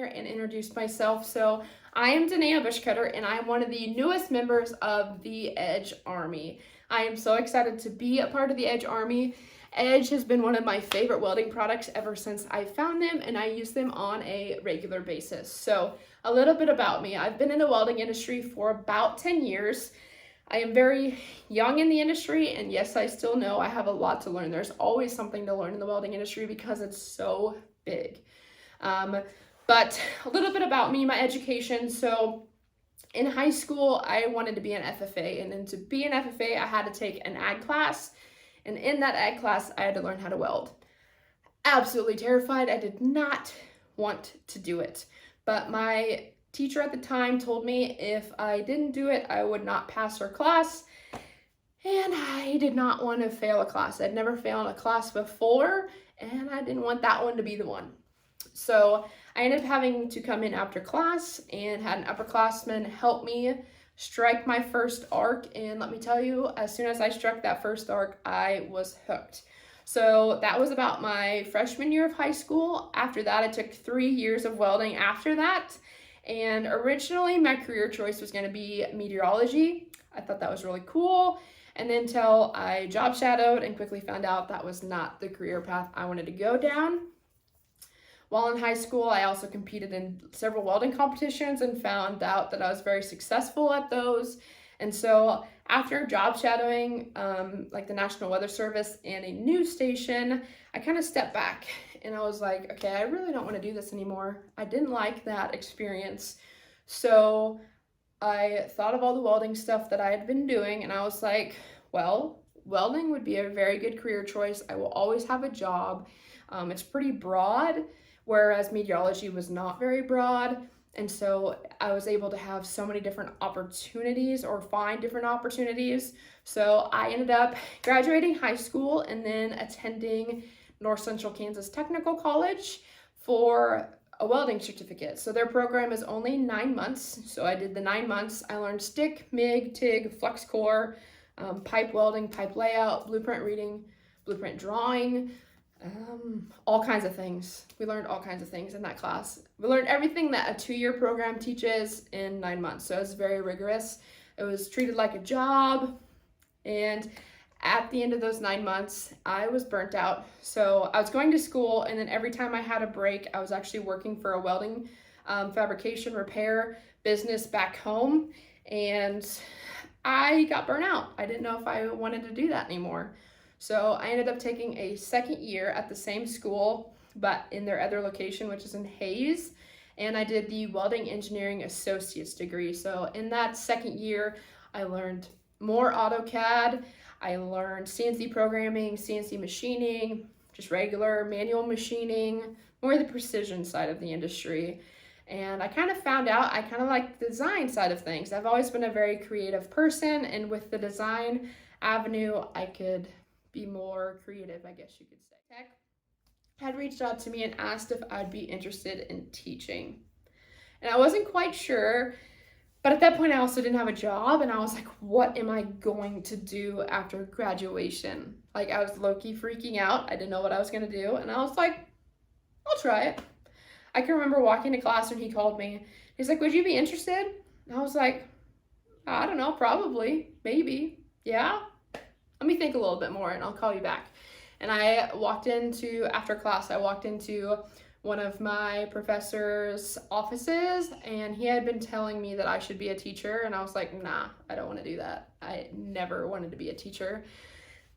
and introduce myself. So I am Danea Buschkoetter, and I'm one of the newest members of the Edge Army. I am so excited to be a part of the Edge Army. Edge has been one of my favorite welding products ever since I found them, and I use them on a regular basis. So a little bit about me. I've been in the welding industry for about 10 years. I am very young in the industry, and yes, I still know I have a lot to learn. There's always something to learn in the welding industry because it's so big. But a little bit about me, my education. So in high school, I wanted to be an FFA, and then to be an FFA, I had to take an ag class, and in that ag class, I had to learn how to weld. Absolutely terrified. I did not want to do it, but my teacher at the time told me if I didn't do it, I would not pass her class, and I did not want to fail a class. I'd never failed a class before, and I didn't want that one to be the one. So I ended up having to come in after class and had an upperclassman help me strike my first arc, and let me tell you, as soon as I struck that first arc, I was hooked. So that was about my freshman year of high school. After that, I took 3 years of welding after that. And originally my career choice was going to be meteorology. I thought that was really cool. And then until I job shadowed and quickly found out that was not the career path I wanted to go down. While in high school, I also competed in several welding competitions and found out that I was very successful at those. And so after job shadowing, like the National Weather Service and a news station, I kind of stepped back and I was like, okay, I really don't want to do this anymore. I didn't like that experience. So I thought of all the welding stuff that I had been doing, and I was like, well, welding would be a very good career choice. I will always have a job. It's pretty broad, whereas meteorology was not very broad. And so I was able to have so many different opportunities or find different opportunities. So I ended up graduating high school and then attending North Central Kansas Technical College for a welding certificate. So their program is only 9 months. So I did the 9 months. I learned stick, MIG, TIG, flux core, pipe welding, pipe layout, blueprint reading, blueprint drawing, all kinds of things. We learned all kinds of things in that class. We learned everything that a 2-year program teaches in 9 months. So it was very rigorous. It was treated like a job. And at the end of those 9 months, I was burnt out. So I was going to school, and then every time I had a break, I was actually working for a welding fabrication repair business back home. And I got burnt out. I didn't know if I wanted to do that anymore. So I ended up taking a second year at the same school, but in their other location, which is in Hayes. And I did the Welding Engineering Associate's degree. So in that second year, I learned more AutoCAD. I learned CNC programming, CNC machining, just regular manual machining, more the precision side of the industry. And I kind of found out I kind of like the design side of things. I've always been a very creative person, and with the design avenue, I could be more creative, I guess you could say. Tech had reached out to me and asked if I'd be interested in teaching. And I wasn't quite sure, but at that point I also didn't have a job, and I was like, what am I going to do after graduation? Like, I was low-key freaking out. I didn't know what I was going to do, and I was like, I'll try it. I can remember walking to class when he called me. He's like, would you be interested? And I was like, I don't know, probably, maybe, yeah. Let me think a little bit more and I'll call you back. And after class, I walked into one of my professor's offices, and he had been telling me that I should be a teacher, and I was like, nah, I don't want to do that. I never wanted to be a teacher.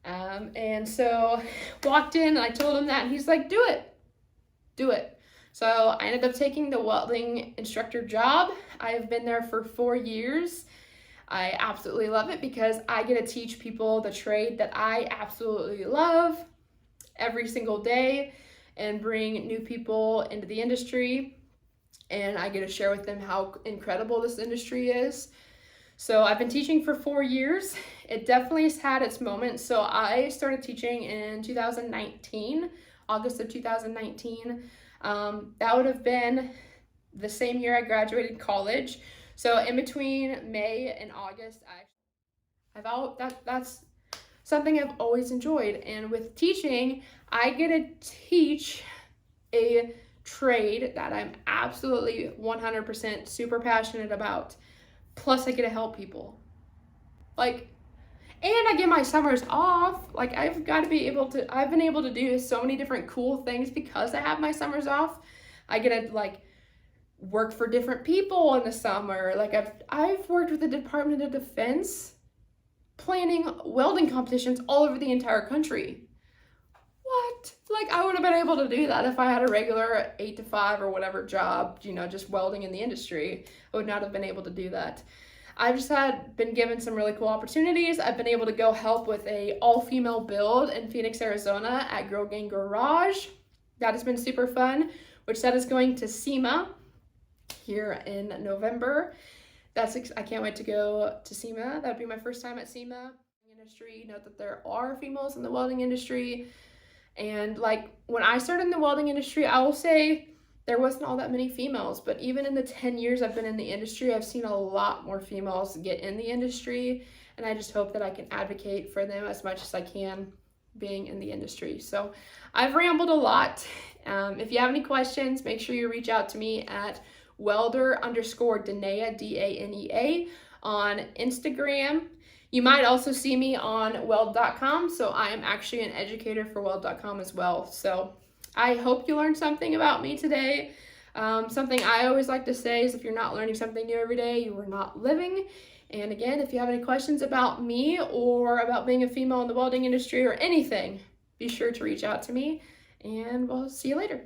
And so walked in and I told him that, and he's like, do it. So I ended up taking the welding instructor job. I have been there for 4 years. I absolutely love it because I get to teach people the trade that I absolutely love every single day and bring new people into the industry. And I get to share with them how incredible this industry is. So I've been teaching for 4 years. It definitely has had its moments. So I started teaching in 2019, August of 2019. That would have been the same year I graduated college. So in between May and August, that's something I've always enjoyed. And with teaching, I get to teach a trade that I'm absolutely 100% super passionate about. Plus, I get to help people. Like, and I get my summers off. Like, I've been able to do so many different cool things because I have my summers off. I get to, like, work for different people in the summer. Like, I've worked with the Department of Defense planning welding competitions all over the entire country. What? Like, I would have been able to do that if I had a regular 8 to 5 or whatever job, just welding in the industry. I would not have been able to do that. I've just been given some really cool opportunities. I've been able to go help with a all-female build in Phoenix, Arizona at Girl Gang Garage. That has been super fun, which that is going to SEMA here in November. I can't wait to go to SEMA. That would be my first time at SEMA. Industry, note that there are females in the welding industry. And like when I started in the welding industry, I will say there wasn't all that many females, but even in the 10 years I've been in the industry, I've seen a lot more females get in the industry, and I just hope that I can advocate for them as much as I can being in the industry. So I've rambled a lot. If you have any questions, make sure you reach out to me at welder_Danea, Danea, on Instagram. You might also see me on weld.com, so I am actually an educator for weld.com as well. So I hope you learned something about me today. Something I always like to say is if you're not learning something new every day, you are not living. And again, if you have any questions about me or about being a female in the welding industry or anything, be sure to reach out to me, and we'll see you later.